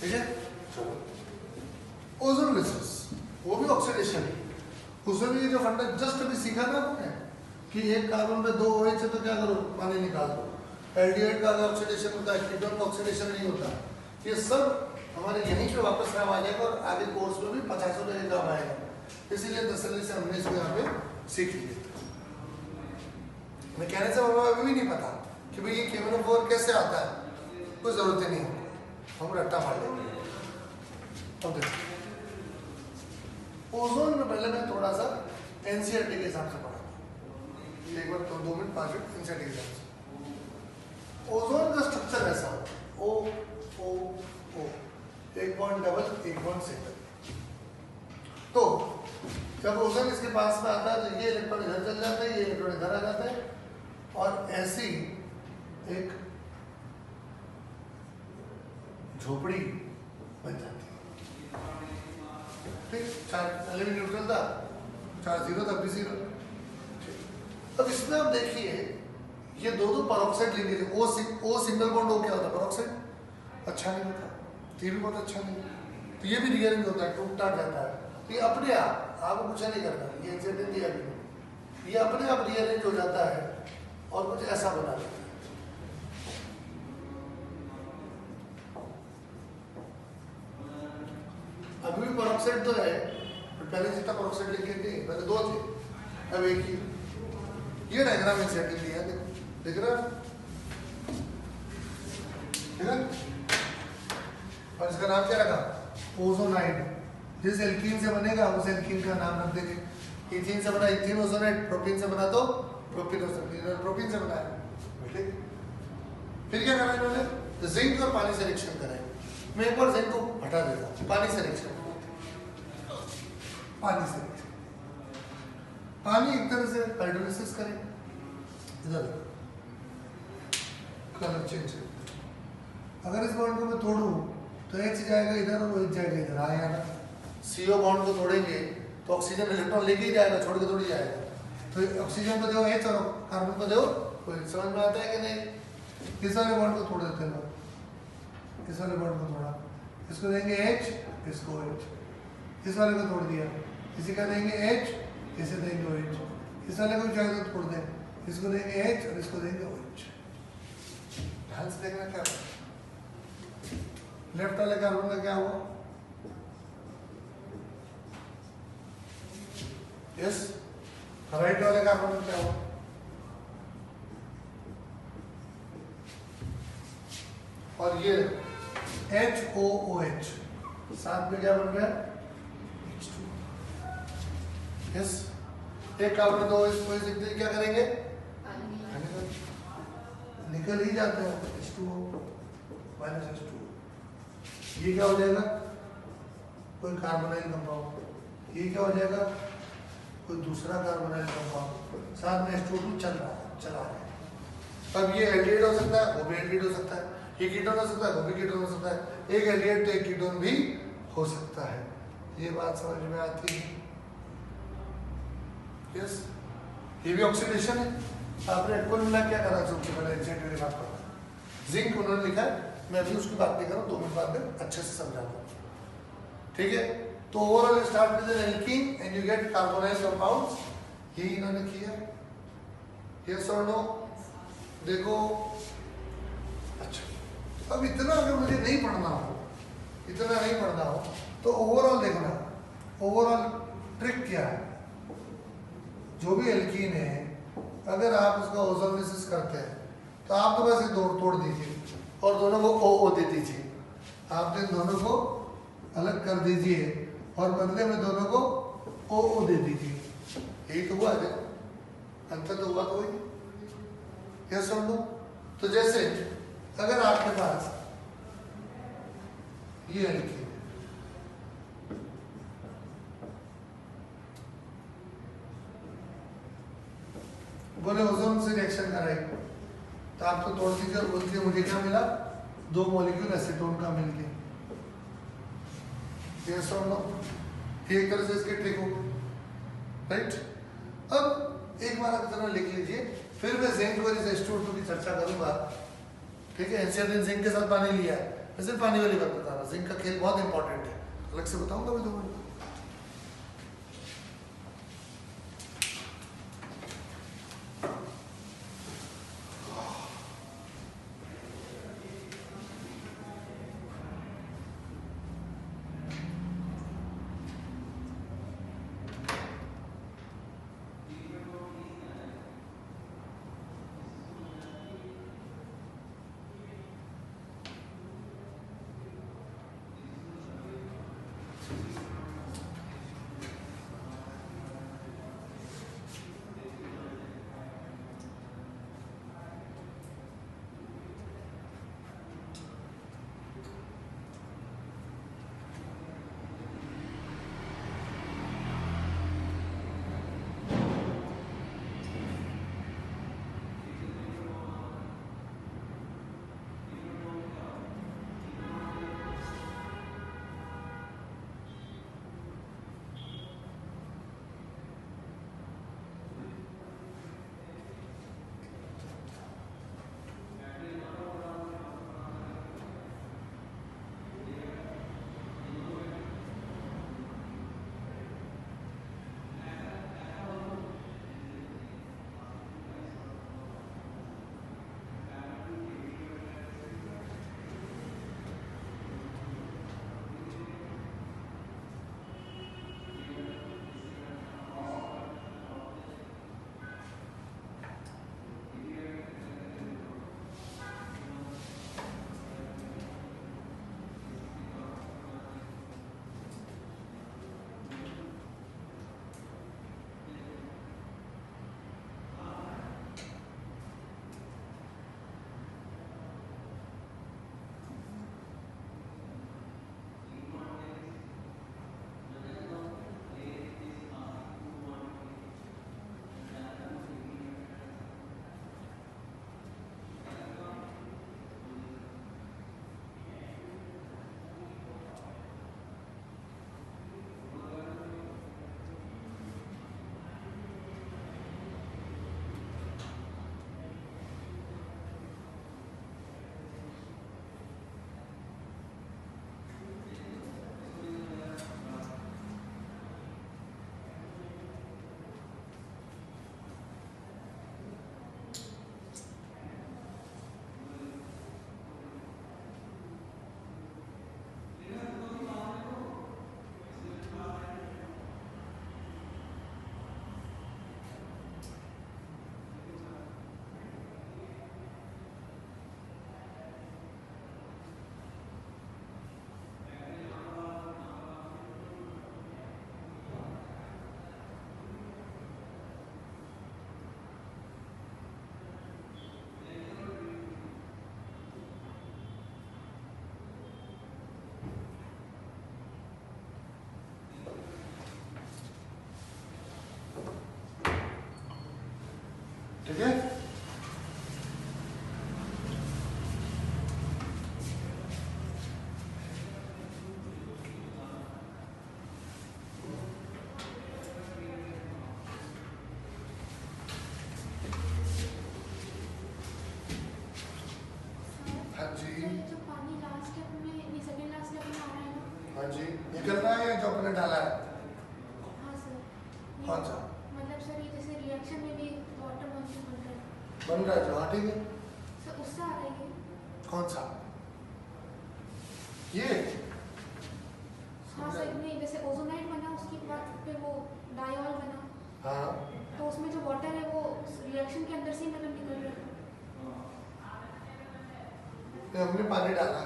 ठीक है। चलो, ओजोन रिसर्च वो भी ऑक्सीडेशन है, उसमें भी जो फंडा जस्ट अभी सीखा था आपने कि एक कार्बन पे 2 OH है तो क्या करो, पानी निकाल दो। एल्डिहाइड का ऑक्सीडेशन होता है, कीटोन का ऑक्सीडेशन नहीं होता। ये सब हमारे यहीं पे वापस काम आ जाएगा और आगे कोर्स में भी 50 रुपये काम आएगा, इसीलिए तसल्ली से हमने इसको यहाँ पे सीख लिया। मैं कहने से अभी भी नहीं पता कि भाई ये KMnO4 कैसे आता है, कोई जरूरत ही नहीं है, हम रट्टा मार लेंगे। अब देखो, ओजोन में पहले मैं थोड़ा सा एनसीईआरटी के हिसाब से पढ़ा, एक बार तो 2 मिनट 5 मिनट एनसीईआरटी के हिसाब से। ओजोन का स्ट्रक्चर ऐसा हो, O O O, एक बॉन्ड डबल एक बॉन्ड सिंगल। तो जब ओजोन इसके पास में आता है तो ये इलेक्ट्रॉन इधर चल जाता है, ये इलेक्ट्रॉन इधर आ जाता है और ऐसी एक झोपड़ी बन जाती है। ठीक, चार्ज पहले भी न्यूट्रल था, चार्ज 0 था, भी 0। अब इसमें आप देखिए ये दो परऑक्साइड लेंगे, ओ सिंगल बॉन्ड हो क्या होता है, परऑक्साइड अच्छा नहीं होता, ये भी बहुत अच्छा नहीं, तो ये भी रियलिंग होता है, टूट टाट जाता है। तो ये अपने आप आपको कुछ नहीं करना, ये एंजाइटी दिया नहीं, ये अपने आप रियरेंज हो जाता है और कुछ ऐसा बना देता है। अभी भी परऑक्साइड तो है, पहले जितना परऑक्साइड लिखे थे, पहले 2 थे, अब 1 ही। ये डायग्राम एक सेटिंग दिया है, देखो दिख रहा है, ठीक है। और इसका नाम क्या रखा, ओजोनाइड। जिस एल्कीन से बनेगा उस एल्कीन का नाम रख देंगे। इथीन से बना इथीन ओजोनाइड, प्रोपीन से बना तो प्रोपीन ओजोनाइड, प्रोपीन से बनाया, ठीक। फिर क्या करा इन्होंने, जिंक और पानी से रिएक्शन कराए। मैं एक बार जिंक को हटा देता हूं, पानी से रिएक्शन, पानी से पानी एक तरह से हाइड्रोलिसिस करे, इधर कलर चेंज है। अगर इस बॉन्ड को मैं तोड़ूं तो H जाएगा इधर और OH जाएगा इधर, आया ना। CO बॉन्ड को तोड़ेंगे तो ऑक्सीजन इलेक्ट्रॉन लेके ही जाएगा, छोड़ के थोड़ी जाएगा। तो ऑक्सीजन को दो H और कार्बन को दो OH, समझ में आता है कि नहीं। इस वाले बॉन्ड को तोड़ देते हैं, इस वाले बॉन्ड को तोड़ा, इसको देंगे H, इसको OH, इस वाले को तोड़ दिया, इसी का देंगे H, इसे देंगे OH, इस वाले को चाहे तो तोड़ दें, इसको देंगे H और इसको देंगे OH। ध्यान से देखना क्या हुआ, लेफ्ट वाले कार्बन का क्या हुआ, यस, राइट वाले कार्बन का क्या हुआ, और ये HOOH साथ में क्या बन गया, H2। यस, एक कार्बन दो इसको क्या करेंगे, निकल ही जाते हैं, H2O माइनस H2O। ये क्या हो जाएगा, कोई कार्बोनाइल कंपाउंड, ये क्या हो जाएगा, कोई दूसरा कार्बोनाइल कंपाउंड, साथ में H2O चल रहा है, चला रहा है। अब ये एल्डिहाइड हो सकता है, वो भी एल्डिहाइड हो सकता है, ये कीटोन हो सकता है, वो भी कीटोन हो सकता है, एक एल्डिहाइड तो एक कीटोन भी हो सकता है। ये बात समझ में आती है, यस। ये भी ऑक्सीडेशन है, आपने हेडफोन मिला क्या करा सबसे पहले एनसीईआरटी की बात करो। जिंक उन्होंने लिखा है, मैं अभी उसकी बात नहीं कर रहा हूँ, 2 मिनट बाद में अच्छे से समझाऊंगा। ठीक है, तो overall start with N alkene and you get carbonyl compounds, यही इन्होंने किया। यस और नो? देखो अच्छा, अब इतना अगर मुझे नहीं पढ़ना हो, इतना नहीं पढ़ना हो तो ओवरऑल देखना, ओवरऑल ट्रिक क्या है। जो भी एल्कीन है अगर आप उसका ओजोलिसिस करते हैं तो आप तो बस तोड़ दीजिए और दोनों को ओ दे दीजिए। आप इन दोनों को अलग कर दीजिए और बदले में दोनों को ओ दे दीजिए। यही तो हुआ है, अंतर तो हुआ कोई। यस और नो? तो जैसे अगर आपके पास ये एल्कीन बोले ओजोन से रिएक्शन कराई तो आप तो तोड़ दीजिए और बोलते मुझे क्या मिला, 2 मॉलिक्यूल एसीटोन का मिल गया। यस और नो? एक तरह से इसके ट्रिक हो, राइट। अब एक बार आप इतना लिख लीजिए, फिर मैं जिंक और H2O2 की चर्चा करूंगा। ठीक है, एनसीईआरटी ने जिंक के साथ पानी लिया है, मैं सिर्फ पानी वाली बात बता रहा हूँ, जिंक का खेल बहुत इंपॉर्टेंट है, अलग से बताऊंगा मैं तुम्हें। हाँ जी, निकल रहा है या जो आपने डाला है? हाँ सर। कौन सा? मतलब सर ये जैसे रिएक्शन में भी वाटर मॉलिक्यूल बन रहा है। बन रहा है जो, हाँ ठीक है। सर उससे आ रहा है ये? कौन सा? ये? हाँ सर, नहीं जैसे ओजोनाइट बना उसके बाद फिर वो डायॉल बना, हाँ तो उसमें जो वाटर है वो रिएक्शन के अंदर से ही मतलब निकल रहा है। हमने पानी डाला,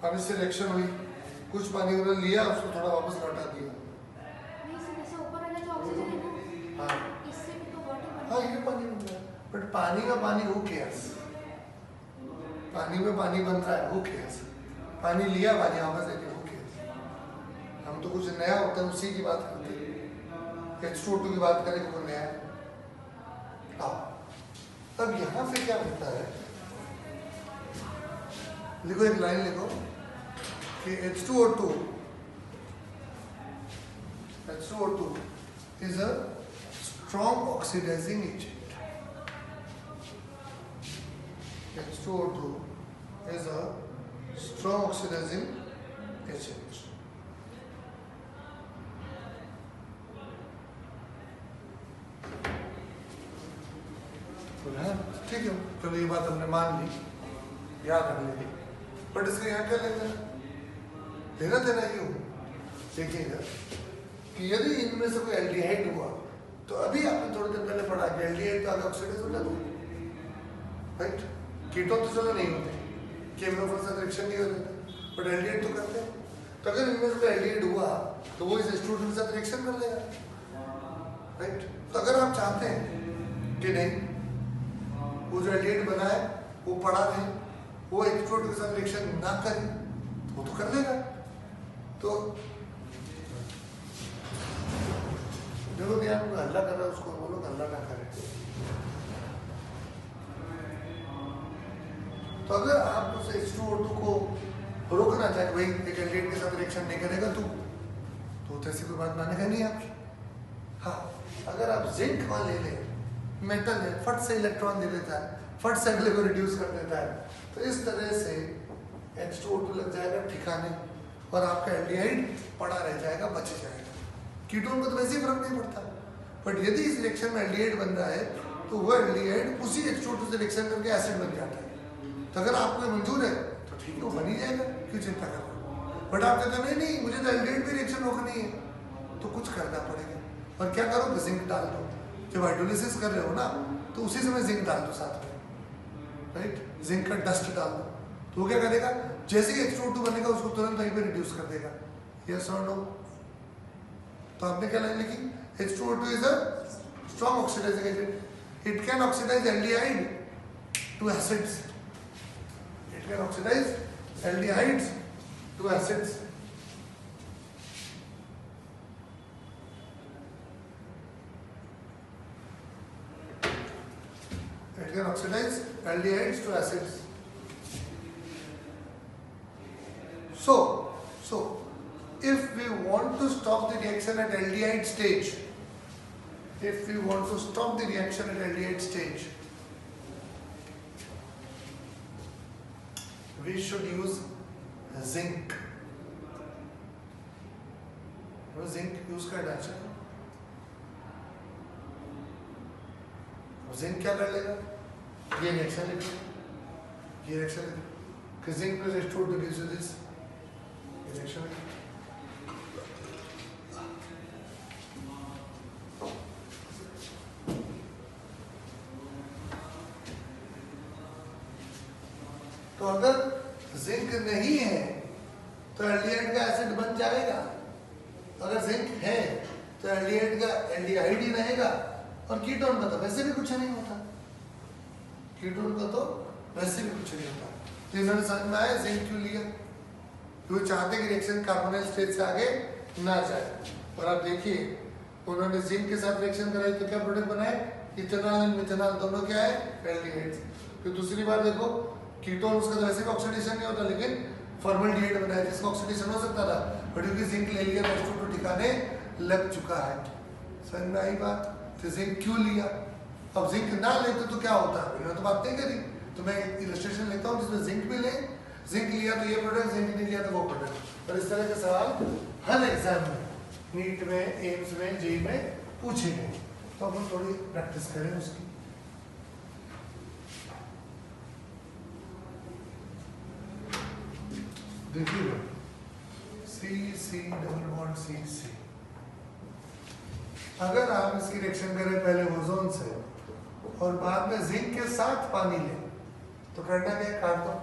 अब इससे रिएक्शन हुई, कुछ पानी उन्होंने लिया, उसको थोड़ा वापस लौटा दिया। नहीं सर, जैसे ऊपर वाला जो ऑक्सीजन है ना, हाँ इससे भी तो वाटर बन हाँ रहा है। ये पानी बन रहा है, बट पानी में पानी हो केयर्स, पानी में पानी बन रहा है, हो केयर्स, पानी लिया, पानी वापस लेके हो केयर्स। हम तो कुछ नया होता है उसी की बात करते हैं, H2O2 की बात करें वो नया है। अब यहाँ से क्या होता है, लिखो एक लाइन लिखो कि H2O2 is a strong oxidizing agent. H2O2 is a strong oxidizing agent. ठीक है, चलो ये बात हमने मान ली, याद रख लेंगे, बट इसका यहाँ क्या लेना देना क्यों? देखिएगा कि यदि इनमें से कोई एल्डिहाइड हुआ, तो अभी आपने थोड़ी देर पहले पढ़ा कि एल्डिहाइड तो आगे ऑक्सीडाइज हो जाता है, राइट? कीटोन तो चलो नहीं होते, केमिकल साथ रिएक्शन नहीं होते, बट एल्डिहाइड तो करते हैं। तो अगर इनमें से कोई एल्डिहाइड हुआ तो वो इस H2O2 के साथ रिएक्शन कर लेगा, राइट? तो अगर आप चाहते हैं कि नहीं वो जो एल्डिहाइड बना है वो पड़ा रहे, वो H2O2 के साथ रिएक्शन ना करे, वो तो कर लेगा। तो देखो ध्यान, हल्ला कर रहा है उसको बोलो हल्ला ना करे। तो अगर आप उस H2O2 को रोकना चाहे, वही एक एल्डिहाइड के साथ रिएक्शन नहीं करेगा तो ऐसी कोई बात मानेगा नहीं आप। हाँ, अगर आप जिंक वाले ले लें, मेटल है, फट से इलेक्ट्रॉन दे देता है, फट से अगले को रिड्यूस कर देता है, तो इस तरह से H2O2 लग जाएगा ठिकाने और आपका एल्डिहाइड पड़ा रह जाएगा, बच जाएगा। कीटोन को तो वैसे ही फर्क नहीं पड़ता, बट यदि इस रिएक्शन में एल्डिहाइड बन रहा है तो वो एल्डिहाइड उसी H2O2 से रिएक्शन करके एसिड बन जाता है। तो अगर आपको मंजूर है तो ठीक है, वो बन ही जाएगा, क्यों चिंता कर रहे हो? बट आप कहते हैं नहीं मुझे तो एल्डिहाइड भी रिएक्शन रोकनी है, तो कुछ करना पड़ेगा। और क्या करो, जिंक डाल दो, जब हाइड्रोलिसिस कर रहे हो ना तो उसी समय जिंक डाल दो साथ में, राइट? जिंक का डस्ट डाल दो, तो वो क्या करेगा, जैसे ही H2O2 बनेगा उसको तुरंत वहीं पे रिड्यूस कर देगा। यस और नो? तो आपने क्या लाइन लिखी? H2O2 is a strong oxidizing agent. It can oxidize aldehyde to acids. It can oxidize aldehydes to acids. It can oxidize aldehydes to acids. So if we want to stop the reaction at aldehyde stage, we should use zinc. Zinc use करना चाहिए। जिंक क्या कर लेगा, ये रिएक्शन लिखो, ये रिएक्शन लिखो कि zinc plus H2O2 gives you this, ये रिएक्शन लिखो। तो अगर जिंक नहीं है तो एल्डिहाइड का एसिड बन जाएगा, अगर जिंक है तो एल्डिहाइड का एल्डिहाइड ही रहेगा, और कीटोन का तो वैसे भी कुछ नहीं होता, कीटोन का तो वैसे भी कुछ नहीं होता। तो इन्होंने समझ में आया जिंक क्यों लिया, वो चाहते कि रिएक्शन कार्बोनाइल स्टेज से आगे ना जाए। और आप देखिए उन्होंने जिंक के साथ रिएक्शन कराई तो क्या प्रोडक्ट बनाए, इथेनॉल एंड मिथेनॉल, दोनों क्या है, एल्डिहाइड्स। फिर दूसरी बात देखो, कीटोन उसका तो वैसे भी ऑक्सीडेशन नहीं होता, लेकिन फॉर्मल्डिहाइड बनाया जिसका ऑक्सीडेशन हो सकता था, बट क्योंकि जिंक ले लिया H2O2 ठिकाने लग चुका है। समझ में आई बात? तो जिंक क्यों लिया? अब जिंक ना लेते तो क्या होता है, मैंने तो बात नहीं करी, तो मैं इलस्ट्रेशन लेता हूँ जिसमें जिंक भी ले, जिंक लिया तो ये प्रोडक्ट, जिंक नहीं लिया तो वो प्रोडक्ट। और इस तरह के सवाल हर एग्जाम में, नीट में, एम्स में, जेई में पूछे गए। तो अपन थोड़ी प्रैक्टिस करें उसकी। देखिए सी डबल बॉन्ड सी, अगर आप इसकी रिएक्शन करें पहले ओजोन से और बाद में जिंक के साथ पानी लें तो करना क्या है, काट दो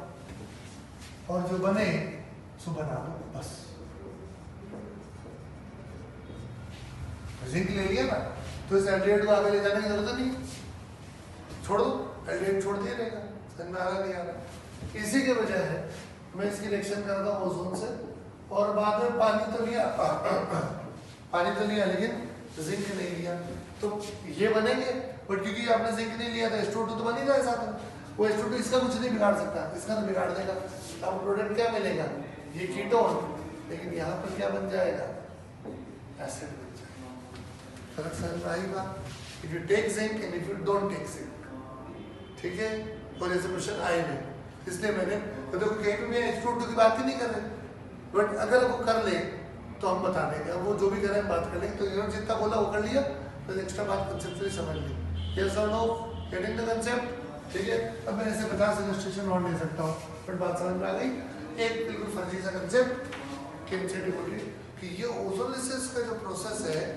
और जो बने सो बना दो बस। जिंक ले लिया ना तो इस एल्डिहाइड को आगे ले जाने की जरूरत नहीं, छोड़ दो, एल्डिहाइड छोड़ दिया रहेगा। समझ में आ रहा नहीं आ रहा? इसी के वजह है मैं इसकी रिएक्शन करता हूँ ओजोन से और बाद में पानी तो लिया लेकिन जिंक नहीं लिया, तो ये बनेंगे। बट क्योंकि आपने जिंक नहीं लिया तो H2O2 तो बन ही रहा है साथ में, वो H2O2 इसका कुछ नहीं बिगाड़ सकता, इसका तो बिगाड़ देगा। अब प्रोडक्ट क्या मिलेगा, ये कीटोन, लेकिन यहाँ पर क्या बन जाएगा, एसिड बन जाएगा। फर्क समझ में आई बात? If you take zinc and if you don't take zinc, ठीक है। और ऐसे क्वेश्चन आए हुए, इसलिए मैंने तो देखो कहीं भी मैं H2O2 की बात ही नहीं कर रहे, बट अगर वो कर ले तो हम बता देंगे। अब वो जो भी करें बात कर लेंगे। तो इन्होंने जितना बोला वो कर लिया, तो एक्स्ट्रा बात कंसेप्चुअली समझ ली। यस और नो, गेटिंग द कंसेप्ट, ठीक है। अब मैं ऐसे 50 इलस्ट्रेशन और ले सकता हूँ, बट बात समझ में आ गई। एक बिल्कुल फर्जी सा कंसेप्ट कि ये ओजोलिसिस का जो प्रोसेस है,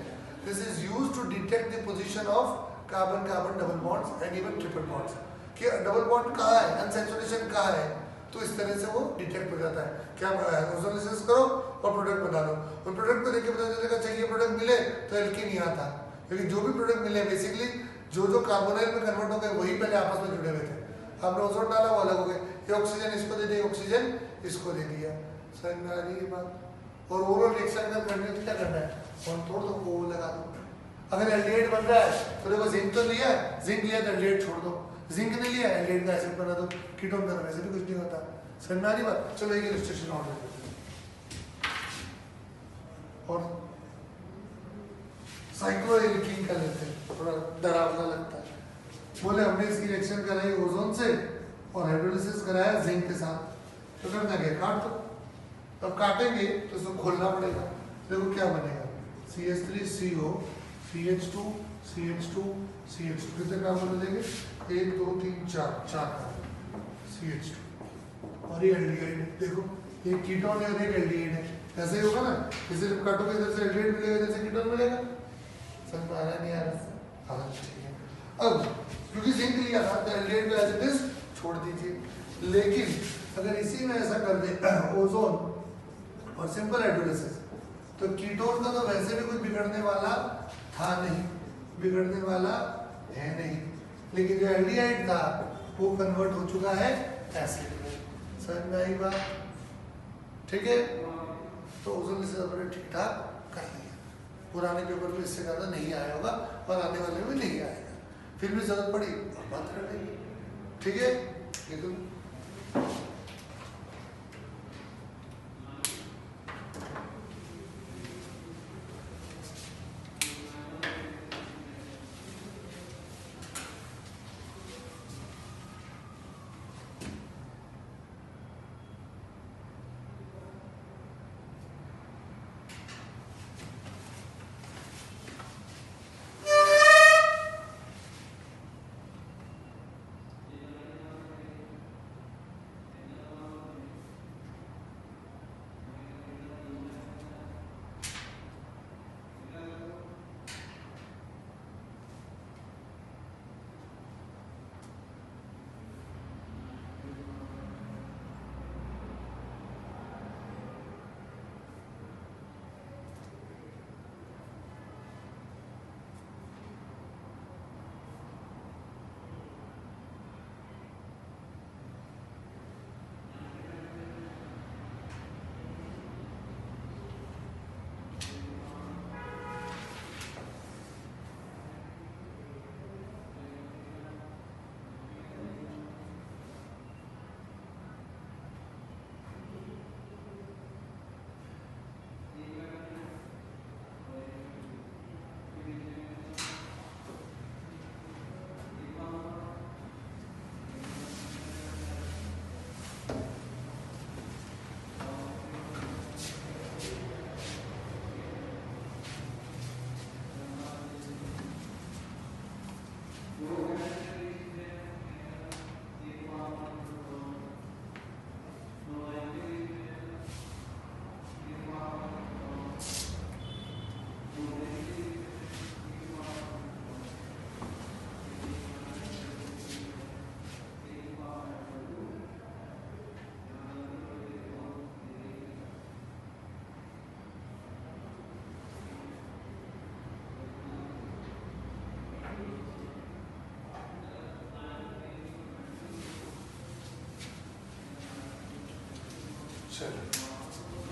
this is used to detect the position of carbon carbon double bonds and even triple bonds, कि डबल बॉन्ड कहाँ है, अनसैचुरेशन कहाँ है, तो इस तरह से वो डिटेक्ट हो जाता है। क्या ओजोलिसिस करो और प्रोडक्ट बना लो, उन प्रोडक्ट को देख के पता चलेगा चाहिए प्रोडक्ट मिले तो एल्कीन यहाँ था, लेकिन जो भी प्रोडक्ट मिले बेसिकली जो कार्बोनाइल में कन्वर्ट हो गए वही पहले आपस में जुड़े हुए थे। आपने ओजोन डाला वो अलग हो गए, ये ऑक्सीजन इसको दे दिया, ऑक्सीजन इसको दे दिया। समझ में आ रही है बात? और ओवरऑल रिएक्शन अगर करने तो क्या करना है, कौन तोड़ दो, वो लगा दो। अगर एल्डिहाइड बन रहा है तो देखो जिंक तो लिया, जिंक लिया तो एल्डिहाइड छोड़ दो, जिंक नहीं लिया एल्डिहाइड का एसिड बना दो, कीटोन का वैसे भी कुछ नहीं होता। समझ में आ रही बात? चलो एक इलस्ट्रेशन और लेते हैं और साइक्लोएल्कीन का लेते हैं, थोड़ा डरावना लगता है। बोले हमने इसकी रिएक्शन कराई ओजोन से और हाइड्रोलिसिस कराया जिंक के साथ, तो करना क्या, काट दो। अब काटेंगे तो इसको खोलना पड़ेगा। देखो क्या बनेगा, CH3CO CH2 CH2 CH2, कितने कार्बन बनेंगे, 1 2 3 4 कार्बन CH2, और ये एल्डिहाइड है। देखो एक कीटोन है और एक एल्डिहाइड है, ऐसे ही होगा ना, इसे जब काटोगे इधर से एल्डिहाइड मिलेगा, इधर से कीटोन मिलेगा। समझ में आ रहा नहीं आ रहा? हाँ ठीक है। अब क्योंकि जिंक लिया था तो एल्डिहाइड को एज इट इज छोड़ दीजिए, लेकिन अगर इसी में ऐसा कर दे ओजोन और सिंपल हाइड्रोलिसिस, तो कीटोन का तो वैसे भी कुछ बिगड़ने वाला था नहीं, बिगड़ने वाला है नहीं, लेकिन जो एल्डिहाइड था वो कन्वर्ट हो चुका है एसिड में। समझ में आई बात? ठीक है। तो ओजोलिसिस अपने ठीक ठाक कर लिया, पुराने पेपर में इससे ज़्यादा नहीं आया होगा और आने वाले में नहीं आएगा, फिर भी जरूरत पड़ी और बात कर लेंगे, ठीक है। लेकिन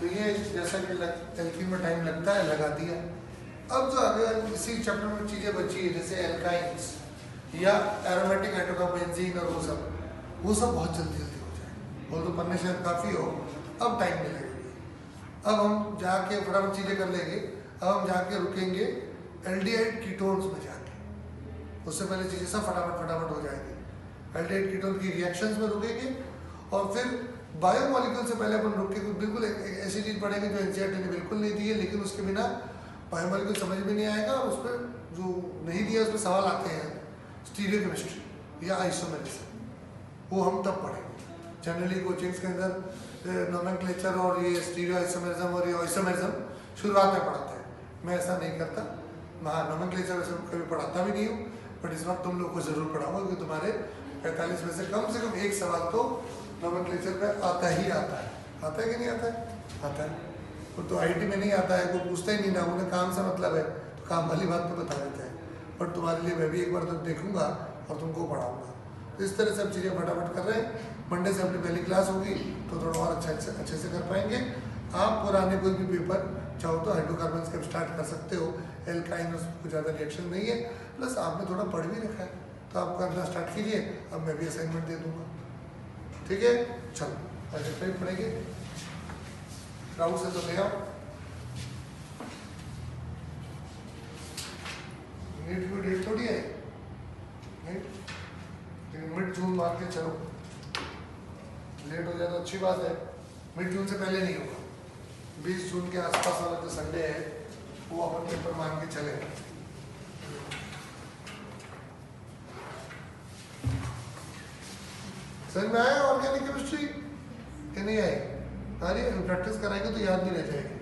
तो ये जैसा कि एल्कीन में टाइम लगता है लगा दिया। अब जो आगे इसी चैप्टर में चीज़ें बची है जैसे एल्काइंस या एरोमेटिक हाइड्रोकार्बन और वो सब बहुत जल्दी जल्दी हो जाए। वो तो पढ़ने शायद काफ़ी हो, अब टाइम नहीं लगेगी। अब हम जाके फटाफट चीज़ें कर लेंगे। अब हम जाके रुकेंगे एल्डिहाइड कीटोन्स में जाके, उससे पहले चीज़ें सब फटाफट हो जाएगी। एल्डिहाइड कीटोन की रिएक्शंस में रुकेंगे और फिर बायोमोलिक्यूल से पहले अपन रुक के बिल्कुल एक ऐसी चीज़ पढ़ेंगे जो एनसीईआरटी ने बिल्कुल नहीं दी है, लेकिन उसके बिना बायोमोलिक्यूल समझ में नहीं आएगा। और उस पर जो नहीं दिया उस पर सवाल आते हैं, स्टीरियोकेमिस्ट्री या आइसोमेरिज्म, वो हम तब पढ़ेंगे। जनरली कोचिंग्स के अंदर नोमेनक्लेचर और ये स्टीरियो आइसोमेरिज्म और ये आइसोमेरिज्म शुरुआत में पढ़ाते हैं। मैं ऐसा नहीं करता, मैं नोमेनक्लेचर वैसे कभी पढ़ाता भी नहीं हूँ, बट इस बार तुम लोग को जरूर पढ़ाऊंगा क्योंकि तुम्हारे 45 में से कम एक सवाल तो नोमेनक्लेचर पर आता ही आता है। आता है कि नहीं आता है? आता है। वो तो आईटी में नहीं आता है, कोई पूछता ही नहीं ना, उन्हें काम से मतलब है तो काम वाली बात तो बता देते हैं। बट तुम्हारे लिए मैं भी एक बार तो देखूंगा और तुमको पढ़ाऊंगा। तो इस तरह सब चीज़ें फटाफट कर रहे हैं। मंडे से अपनी पहली क्लास होगी तो थोड़ा और अच्छे से कर पाएंगे। आप पुराने कोई भी पेपर चाहो तो हाइड्रोकार्बन्स के स्टार्ट कर सकते हो। एल्काइन में कुछ ज़्यादा रिएक्शन नहीं है, प्लस आपने थोड़ा पढ़ भी रखा है तो आप करना स्टार्ट कीजिए। अब मैं भी असाइनमेंट दे दूँगा, ठीक है? चलो आगे फिर पढ़ेंगे। राहुल से तो ले आओ, नीट की डेट थोड़ी है, लेकिन मिड जून मान के चलो। लेट हो जाए तो अच्छी बात है, मिड जून से पहले नहीं होगा। 20 जून के आसपास वाला जो संडे है वो अपन पेपर मान के चले। समझ में आया ऑर्गेनिक केमिस्ट्री कि नहीं आई? अरे प्रैक्टिस कराएंगे तो याद नहीं रह जाएगी।